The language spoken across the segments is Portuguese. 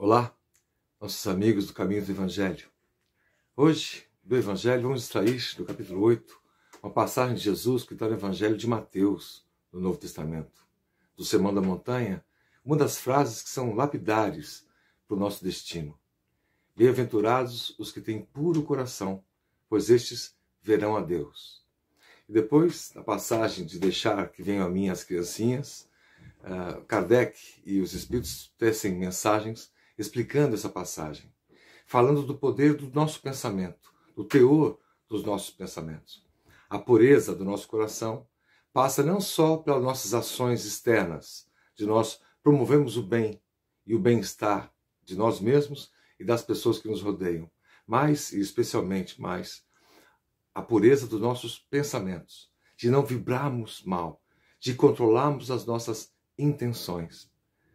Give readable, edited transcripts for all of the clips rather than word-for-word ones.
Olá, nossos amigos do Caminho do Evangelho. Hoje, do Evangelho, vamos extrair do capítulo 8, uma passagem de Jesus que está no Evangelho de Mateus, no Novo Testamento. Do Sermão da Montanha, uma das frases que são lapidares para o nosso destino. Bem-aventurados os que têm puro coração, pois estes verão a Deus. E depois, na passagem de deixar que venham a mim as criancinhas, Kardec e os Espíritos tecem mensagens explicando essa passagem, falando do poder do nosso pensamento, do teor dos nossos pensamentos. A pureza do nosso coração passa não só pelas nossas ações externas, de nós promovemos o bem e o bem-estar de nós mesmos e das pessoas que nos rodeiam, mas, e especialmente mais, a pureza dos nossos pensamentos, de não vibrarmos mal, de controlarmos as nossas intenções.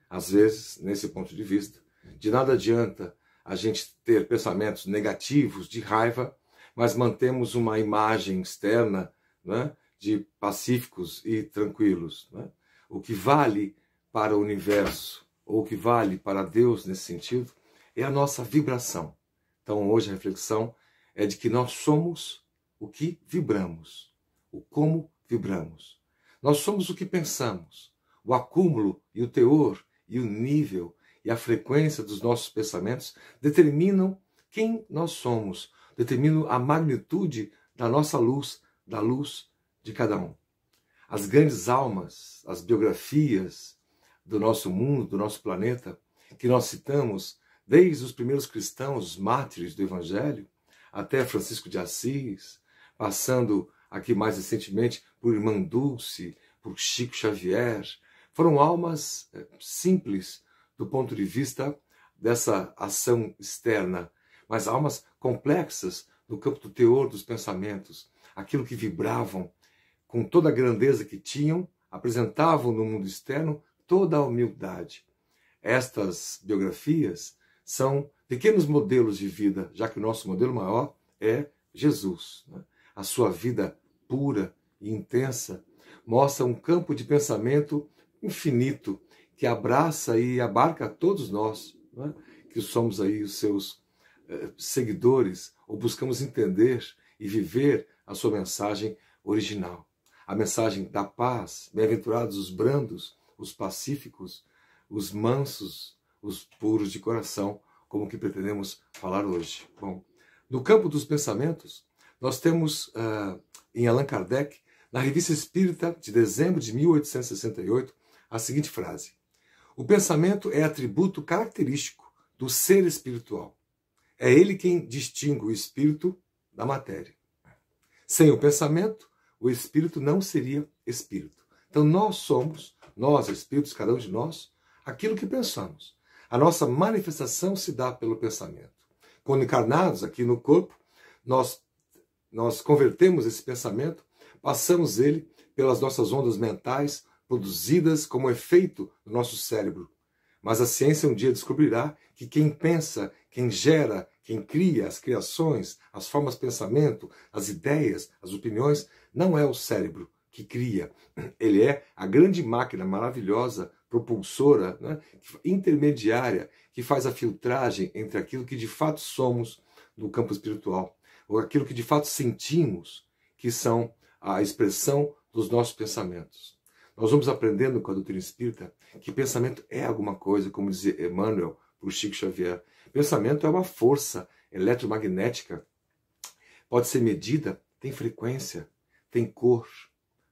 Às vezes, nesse ponto de vista, de nada adianta a gente ter pensamentos negativos, de raiva, mas mantemos uma imagem externa, né, de pacíficos e tranquilos. Né? O que vale para o universo, ou o que vale para Deus nesse sentido, é a nossa vibração. Então hoje a reflexão é de que nós somos o que vibramos, o como vibramos. Nós somos o que pensamos, o acúmulo e o teor e o nível e a frequência dos nossos pensamentos determinam quem nós somos, determinam a magnitude da nossa luz, da luz de cada um. As grandes almas, as biografias do nosso mundo, do nosso planeta, que nós citamos desde os primeiros cristãos, os mártires do Evangelho, até Francisco de Assis, passando aqui mais recentemente por Irmã Dulce, por Chico Xavier, foram almas simples do ponto de vista dessa ação externa, mas almas complexas no campo do teor dos pensamentos, aquilo que vibravam com toda a grandeza que tinham, apresentavam no mundo externo toda a humildade. Estas biografias são pequenos modelos de vida, já que o nosso modelo maior é Jesus. Né? A sua vida pura e intensa mostra um campo de pensamento infinito, que abraça e abarca todos nós, né? Que somos aí os seus seguidores, ou buscamos entender e viver a sua mensagem original. A mensagem da paz, bem-aventurados os brandos, os pacíficos, os mansos, os puros de coração, como que pretendemos falar hoje. Bom, no campo dos pensamentos, nós temos em Allan Kardec, na Revista Espírita de dezembro de 1868, a seguinte frase: o pensamento é atributo característico do ser espiritual. É ele quem distingue o espírito da matéria. Sem o pensamento, o espírito não seria espírito. Então nós somos, nós espíritos, cada um de nós, aquilo que pensamos. A nossa manifestação se dá pelo pensamento. Quando encarnados aqui no corpo, nós convertemos esse pensamento, passamos ele pelas nossas ondas mentais, produzidas como efeito do nosso cérebro. Mas a ciência um dia descobrirá que quem pensa, quem gera, quem cria as criações, as formas de pensamento, as ideias, as opiniões, não é o cérebro que cria. Ele é a grande máquina maravilhosa, propulsora, né, intermediária, que faz a filtragem entre aquilo que de fato somos no campo espiritual, ou aquilo que de fato sentimos, que são a expressão dos nossos pensamentos. Nós vamos aprendendo com a doutrina espírita que pensamento é alguma coisa, como dizia Emmanuel para o Chico Xavier. Pensamento é uma força eletromagnética, pode ser medida, tem frequência, tem cor,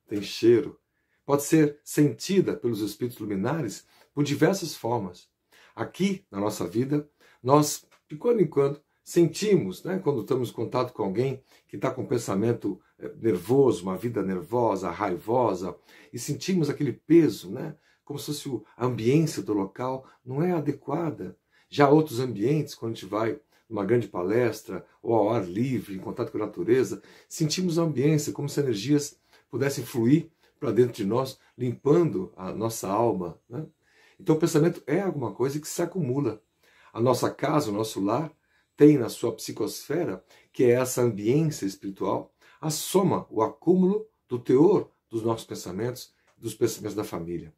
tem cheiro, pode ser sentida pelos espíritos luminares por diversas formas. Aqui, na nossa vida, nós, de quando em quando, sentimos, né, quando estamos em contato com alguém que está com um pensamento nervoso, uma vida nervosa, raivosa, e sentimos aquele peso, né, como se fosse a ambiência do local não é adequada. Já outros ambientes, quando a gente vai numa grande palestra ou ao ar livre, em contato com a natureza, sentimos a ambiência, como se energias pudessem fluir para dentro de nós, limpando a nossa alma. Né? Então o pensamento é alguma coisa que se acumula. A nossa casa, o nosso lar, tem na sua psicosfera, que é essa ambiência espiritual, a soma, o acúmulo do teor dos nossos pensamentos, dos pensamentos da família.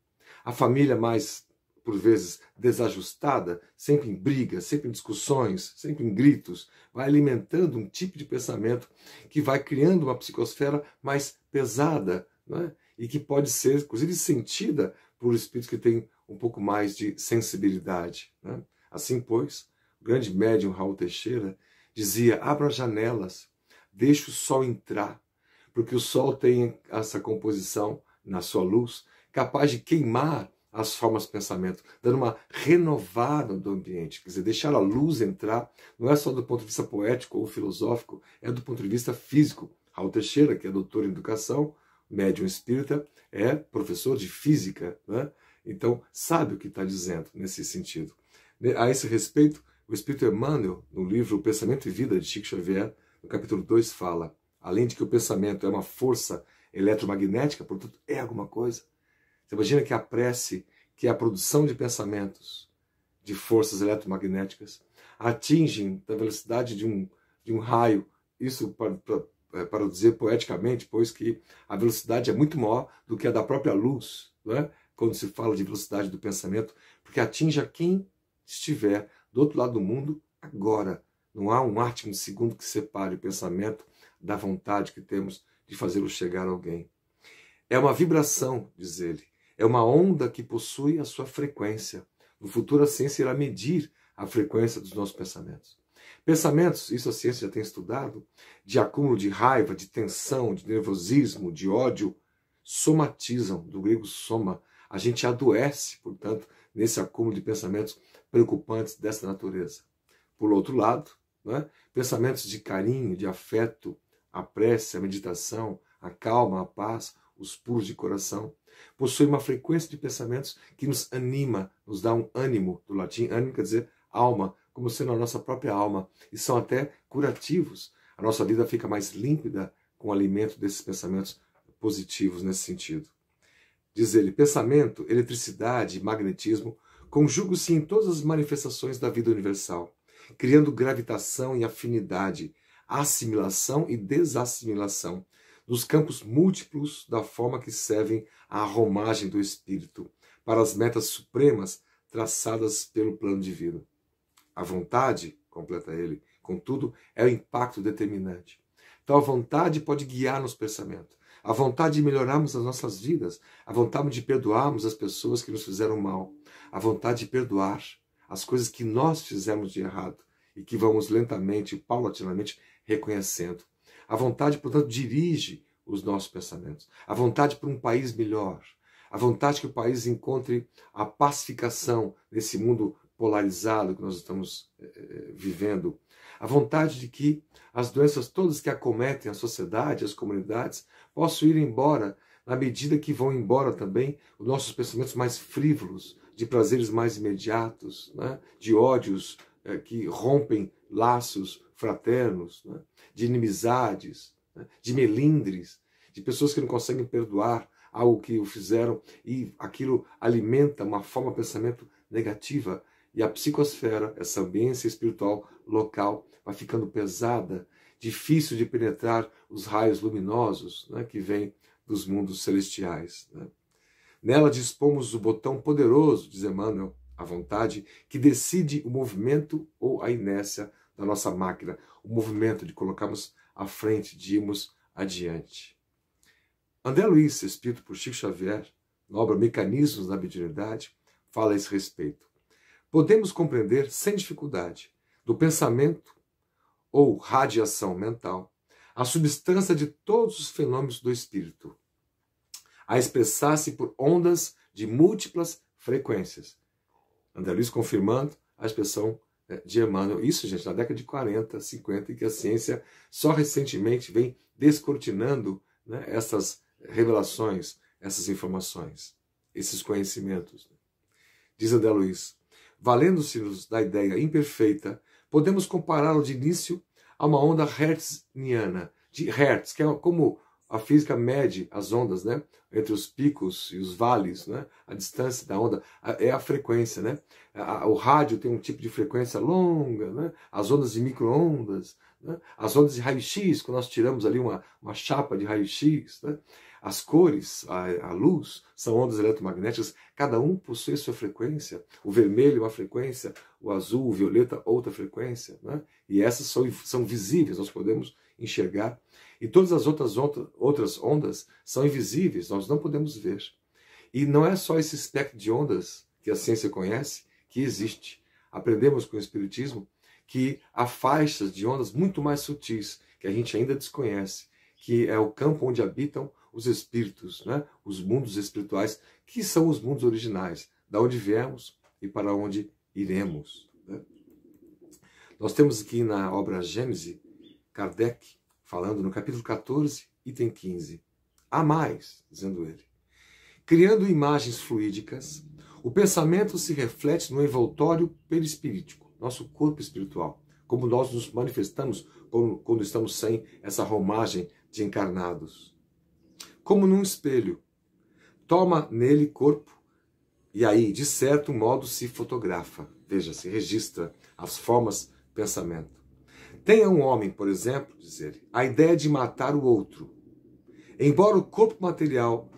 A família mais por vezes desajustada, sempre em brigas, sempre em discussões, sempre em gritos, vai alimentando um tipo de pensamento que vai criando uma psicosfera mais pesada, né? E que pode ser, inclusive, sentida por espíritos que têm um pouco mais de sensibilidade, né? Assim, pois, o grande médium Raul Teixeira dizia: abra as janelas, deixe o sol entrar, porque o sol tem essa composição na sua luz, capaz de queimar as formas de pensamento, dando uma renovada do ambiente. Quer dizer, deixar a luz entrar não é só do ponto de vista poético ou filosófico, é do ponto de vista físico. Raul Teixeira, que é doutor em educação, médium espírita, é professor de física, né? Então sabe o que está dizendo nesse sentido. A esse respeito, o Espírito Emmanuel, no livro O Pensamento e Vida, de Chico Xavier, no capítulo 2, fala: além de que o pensamento é uma força eletromagnética, portanto é alguma coisa. Você imagina que a prece, que é a produção de pensamentos, de forças eletromagnéticas, atingem a velocidade de um raio, isso para dizer poeticamente, pois que a velocidade é muito maior do que a da própria luz, não é? Quando se fala de velocidade do pensamento, porque atinge a quem estiver do outro lado do mundo agora. Não há um átimo segundo que separe o pensamento da vontade que temos de fazê-lo chegar a alguém. É uma vibração, diz ele. É uma onda que possui a sua frequência. No futuro, a ciência irá medir a frequência dos nossos pensamentos. Pensamentos, isso a ciência já tem estudado, de acúmulo de raiva, de tensão, de nervosismo, de ódio, somatizam, do grego soma. A gente adoece, portanto, nesse acúmulo de pensamentos preocupantes dessa natureza. Por outro lado, né, pensamentos de carinho, de afeto, a prece, a meditação, a calma, a paz, os puros de coração, possuem uma frequência de pensamentos que nos anima, nos dá um ânimo, do latim ânimo quer dizer alma, como sendo a nossa própria alma, e são até curativos. A nossa vida fica mais límpida com o alimento desses pensamentos positivos nesse sentido. Diz ele: pensamento, eletricidade, magnetismo conjugam-se em todas as manifestações da vida universal, criando gravitação e afinidade, assimilação e desassimilação, nos campos múltiplos da forma que servem à romagem do espírito, para as metas supremas traçadas pelo plano divino. A vontade, completa ele, contudo, é o impacto determinante. Tal vontade pode guiar nos pensamentos, a vontade de melhorarmos as nossas vidas, a vontade de perdoarmos as pessoas que nos fizeram mal, a vontade de perdoar as coisas que nós fizemos de errado e que vamos lentamente, paulatinamente reconhecendo. A vontade, portanto, dirige os nossos pensamentos. A vontade por um país melhor. A vontade que o país encontre a pacificação nesse mundo polarizado que nós estamos vivendo. A vontade de que as doenças todas que acometem a sociedade, as comunidades, possam ir embora, na medida que vão embora também os nossos pensamentos mais frívolos, de prazeres mais imediatos, né? De ódios que rompem laços fraternos, né? De inimizades, né? De melindres, de pessoas que não conseguem perdoar algo que o fizeram e aquilo alimenta uma forma de pensamento negativa. E a psicosfera, essa ambiência espiritual local, vai ficando pesada, difícil de penetrar os raios luminosos, né, que vêm dos mundos celestiais. Né? Nela dispomos o botão poderoso, diz Emmanuel, a vontade, que decide o movimento ou a inércia da nossa máquina, o movimento de colocarmos à frente, de irmos adiante. André Luiz, escrito por Chico Xavier, na obra Mecanismos da Mediunidade, fala a esse respeito. Podemos compreender sem dificuldade do pensamento ou radiação mental a substância de todos os fenômenos do espírito, a expressar-se por ondas de múltiplas frequências. André Luiz confirmando a expressão de Emmanuel. Isso, gente, na década de 40, 50, em que a ciência só recentemente vem descortinando, né, essas revelações, essas informações, esses conhecimentos. Diz André Luiz: valendo-se-nos da ideia imperfeita, podemos compará-lo de início a uma onda hertziana, de Hertz, que é como a física mede as ondas, né? Entre os picos e os vales, né? A distância da onda é a frequência, né? O rádio tem um tipo de frequência longa, né? As ondas de micro-ondas, né? As ondas de raio-x, quando nós tiramos ali uma chapa de raio-x, né? As cores, a luz, são ondas eletromagnéticas, cada um possui sua frequência. O vermelho é uma frequência, o azul, o violeta, outra frequência. Né? E essas são visíveis, nós podemos enxergar. E todas as outras ondas são invisíveis, nós não podemos ver. E não é só esse espectro de ondas que a ciência conhece que existe. Aprendemos com o Espiritismo que há faixas de ondas muito mais sutis, que a gente ainda desconhece, que é o campo onde habitam os espíritos, né? Os mundos espirituais, que são os mundos originais, da onde viemos e para onde iremos. Né? Nós temos aqui na obra Gênese, Kardec, falando no capítulo 14, item 15. Há mais, dizendo ele. Criando imagens fluídicas, o pensamento se reflete no envoltório perispirítico, nosso corpo espiritual, como nós nos manifestamos quando estamos sem essa romagem de encarnados. Como num espelho, toma nele corpo e aí, de certo modo, se fotografa, veja, se registra as formas pensamento. Tenha um homem, por exemplo, diz ele, a ideia de matar o outro. Embora o corpo material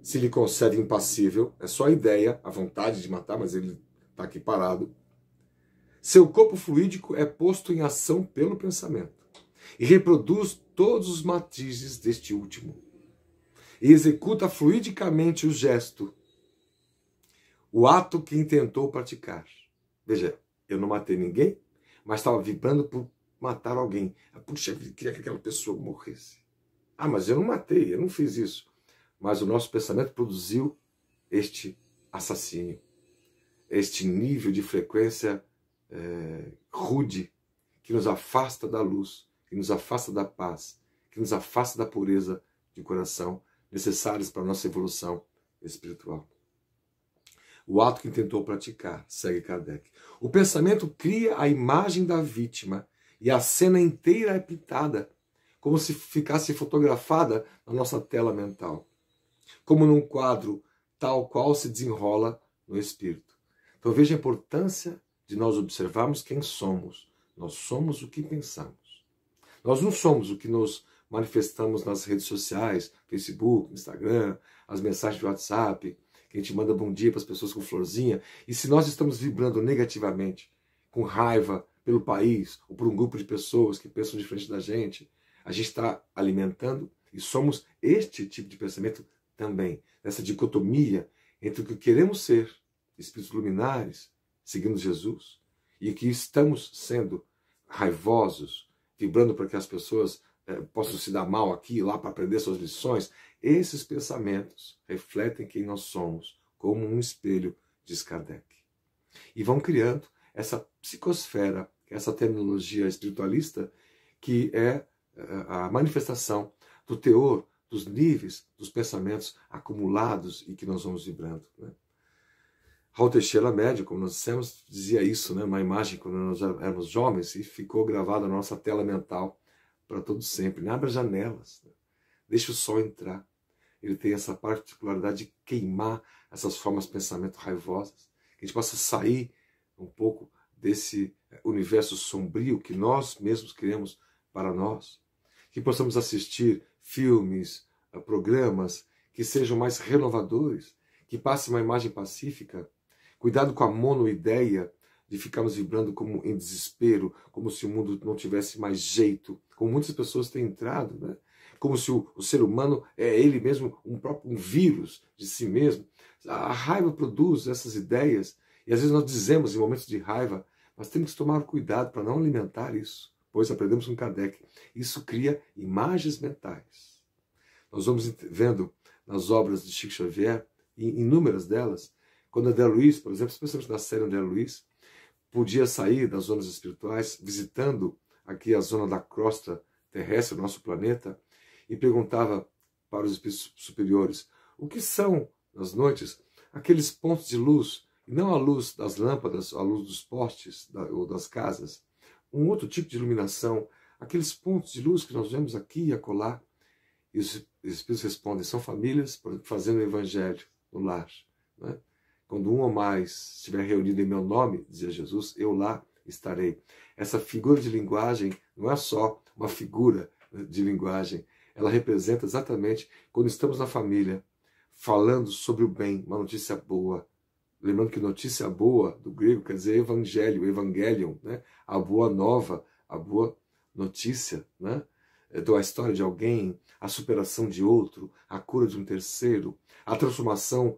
se lhe concede impassível, é só a ideia, a vontade de matar, mas ele está aqui parado. Seu corpo fluídico é posto em ação pelo pensamento e reproduz todos os matizes deste último. E executa fluidicamente o gesto, o ato que intentou praticar. Veja, eu não matei ninguém, mas estava vibrando por matar alguém. Puxa, eu queria que aquela pessoa morresse. Ah, mas eu não matei, eu não fiz isso. Mas o nosso pensamento produziu este assassínio, este nível de frequência rude, que nos afasta da luz, que nos afasta da paz, que nos afasta da pureza de coração, necessários para a nossa evolução espiritual. O ato que tentou praticar, segue Kardec. O pensamento cria a imagem da vítima e a cena inteira é pintada, como se ficasse fotografada na nossa tela mental, como num quadro tal qual se desenrola no espírito. Então veja a importância de nós observarmos quem somos. Nós somos o que pensamos. Nós não somos o que nos manifestamos nas redes sociais, Facebook, Instagram, as mensagens de WhatsApp, que a gente manda bom dia para as pessoas com florzinha. E se nós estamos vibrando negativamente, com raiva pelo país, ou por um grupo de pessoas que pensam diferente da gente, a gente está alimentando e somos este tipo de pensamento também. Nessa dicotomia entre o que queremos ser, espíritos luminares, seguindo Jesus, e que estamos sendo raivosos, vibrando para que as pessoas possam se dar mal aqui e lá para aprender suas lições. Esses pensamentos refletem quem nós somos, como um espelho, diz Kardec. E vão criando essa psicosfera, essa terminologia espiritualista, que é a manifestação do teor, dos níveis, dos pensamentos acumulados e que nós vamos vibrando. Né? Raul Teixeira Médio, como nós dissemos, dizia isso, né? Uma imagem quando nós éramos jovens e ficou gravada na nossa tela mental para todo sempre. Não abra janelas, né? Deixa o sol entrar. Ele tem essa particularidade de queimar essas formas de pensamento raivosas, que a gente possa sair um pouco desse universo sombrio que nós mesmos criamos para nós, que possamos assistir filmes, programas que sejam mais renovadores, que passem uma imagem pacífica. Cuidado com a monoideia de ficarmos vibrando como em desespero, como se o mundo não tivesse mais jeito, como muitas pessoas têm entrado, né? Como se o ser humano é ele mesmo um vírus de si mesmo. A raiva produz essas ideias, e às vezes nós dizemos em momentos de raiva, mas temos que tomar cuidado para não alimentar isso, pois aprendemos com Kardec, isso cria imagens mentais. Nós vamos vendo nas obras de Chico Xavier, inúmeras delas, quando André Luiz, por exemplo, especialmente na série André Luiz, podia sair das zonas espirituais, visitando aqui a zona da crosta terrestre, nosso planeta, e perguntava para os espíritos superiores o que são, nas noites, aqueles pontos de luz, e não a luz das lâmpadas, a luz dos postes ou das casas, um outro tipo de iluminação, aqueles pontos de luz que nós vemos aqui e acolá. E os espíritos respondem, são famílias fazendo o evangelho no lar. Né? Quando um ou mais estiver reunido em meu nome, dizia Jesus, eu lá estarei. Essa figura de linguagem não é só uma figura de linguagem, ela representa exatamente quando estamos na família, falando sobre o bem, uma notícia boa. Lembrando que notícia boa, do grego, quer dizer evangelho, evangelion, né? A boa nova, a boa notícia, né? Da história de alguém, a superação de outro, a cura de um terceiro, a transformação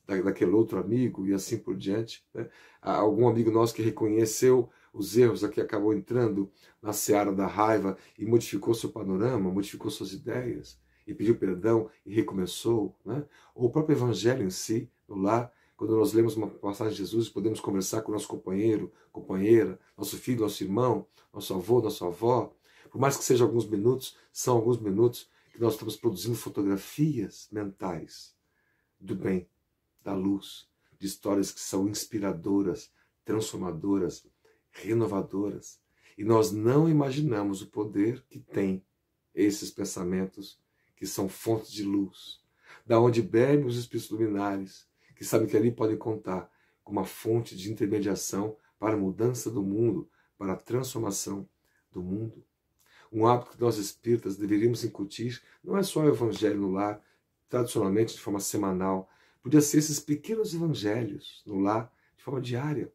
daquele outro amigo e assim por diante. Né? Algum amigo nosso que reconheceu os erros aqui acabou entrando na seara da raiva e modificou seu panorama, modificou suas ideias e pediu perdão e recomeçou. Né? Ou o próprio evangelho em si, no lar, quando nós lemos uma passagem de Jesus, podemos conversar com o nosso companheiro, companheira, nosso filho, nosso irmão, nosso avô, nossa avó. Por mais que sejam alguns minutos, são alguns minutos que nós estamos produzindo fotografias mentais do bem, da luz, de histórias que são inspiradoras, transformadoras, renovadoras. E nós não imaginamos o poder que tem esses pensamentos que são fontes de luz, da onde bebem os espíritos luminares, que sabem que ali podem contar com uma fonte de intermediação para a mudança do mundo, para a transformação do mundo. Um hábito que nós espíritas deveríamos incutir não é só o evangelho no lar, tradicionalmente de forma semanal, podia ser esses pequenos evangelhos no lar, de forma diária.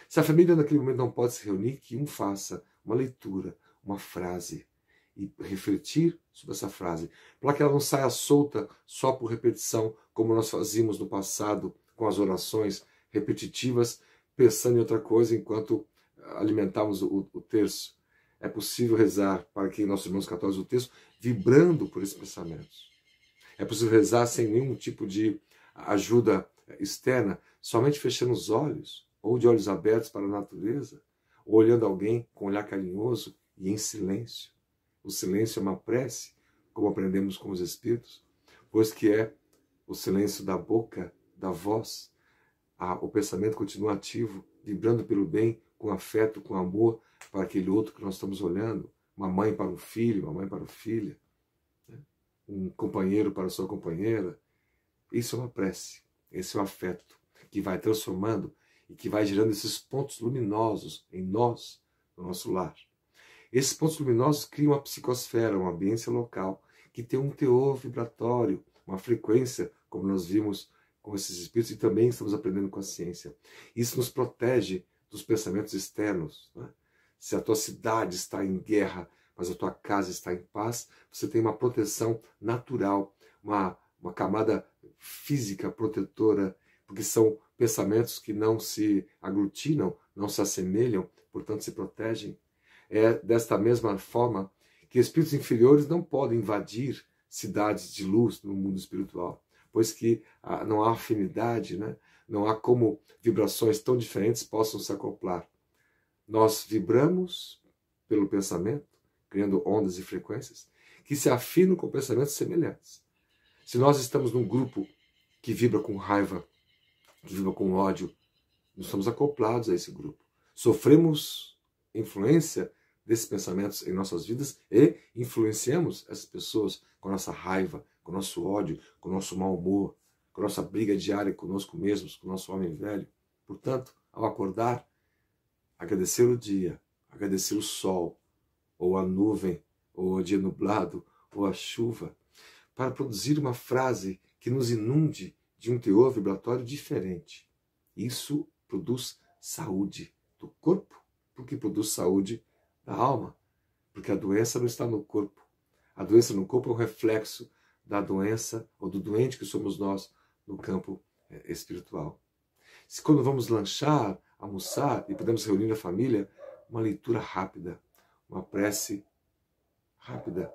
Se a família naquele momento não pode se reunir, que um faça uma leitura, uma frase, e refletir sobre essa frase, para que ela não saia solta só por repetição, como nós fazíamos no passado com as orações repetitivas, pensando em outra coisa enquanto alimentávamos o terço. É possível rezar para que nossos irmãos católicos o terço vibrando por esses pensamentos. É possível rezar sem nenhum tipo de ajuda externa, somente fechando os olhos, ou de olhos abertos para a natureza, ou olhando alguém com um olhar carinhoso e em silêncio. O silêncio é uma prece, como aprendemos com os Espíritos, pois que é o silêncio da boca, da voz. O pensamento continua ativo, vibrando pelo bem, com afeto, com amor, para aquele outro que nós estamos olhando. Uma mãe para um filho, uma mãe para o filho, né? Um companheiro para a sua companheira. Isso é uma prece, esse é o afeto que vai transformando e que vai gerando esses pontos luminosos em nós, no nosso lar. Esses pontos luminosos criam uma psicosfera, uma ambiência local, que tem um teor vibratório, uma frequência, como nós vimos com esses espíritos e também estamos aprendendo com a ciência. Isso nos protege dos pensamentos externos. Né? Se a tua cidade está em guerra, mas a tua casa está em paz, você tem uma proteção natural, uma camada física protetora, porque são pensamentos que não se aglutinam, não se assemelham, portanto se protegem. É desta mesma forma que espíritos inferiores não podem invadir cidades de luz no mundo espiritual, pois que não há afinidade, né? Não há como vibrações tão diferentes possam se acoplar. Nós vibramos pelo pensamento, criando ondas e frequências, que se afinam com pensamentos semelhantes. Se nós estamos num grupo que vibra com raiva, que vibra com ódio, nós estamos acoplados a esse grupo. Sofremos influência desses pensamentos em nossas vidas e influenciamos essas pessoas com a nossa raiva, com o nosso ódio, com o nosso mau humor, com a nossa briga diária conosco mesmos, com o nosso homem velho. Portanto, ao acordar, agradecer o dia, agradecer o sol, ou a nuvem, ou o dia nublado, ou a chuva, para produzir uma frase que nos inunde de um teor vibratório diferente. Isso produz saúde do corpo, porque produz saúde da alma, porque a doença não está no corpo. A doença no corpo é um reflexo da doença ou do doente que somos nós no campo espiritual. Se quando vamos lanchar, almoçar e podemos reunir a família, uma leitura rápida, uma prece rápida.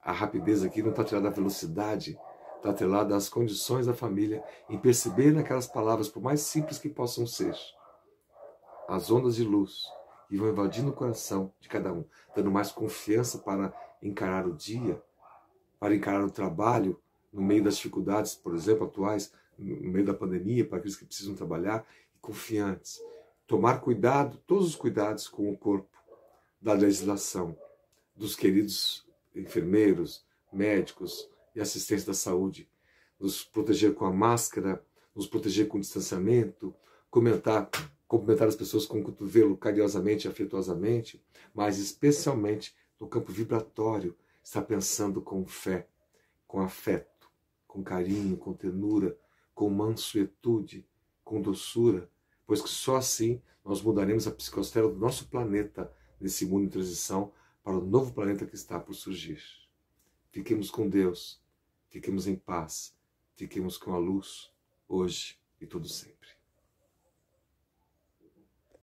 A rapidez aqui não está atrelada à velocidade, está atrelada às condições da família, em perceber naquelas palavras, por mais simples que possam ser, as ondas de luz que vão invadindo o coração de cada um, dando mais confiança para encarar o dia, para encarar o trabalho no meio das dificuldades, por exemplo, atuais, no meio da pandemia, para aqueles que precisam trabalhar, e confiantes. Tomar cuidado, todos os cuidados com o corpo, da legislação, dos queridos enfermeiros, médicos e assistentes da saúde, nos proteger com a máscara, nos proteger com o distanciamento, cumprimentar as pessoas com o cotovelo carinhosamente e afetuosamente, mas especialmente no campo vibratório, está pensando com fé, com afeto, com carinho, com ternura, com mansuetude, com doçura, pois que só assim nós mudaremos a psicosfera do nosso planeta nesse mundo em transição para o novo planeta que está por surgir. Fiquemos com Deus, fiquemos em paz, fiquemos com a luz, hoje e todo sempre.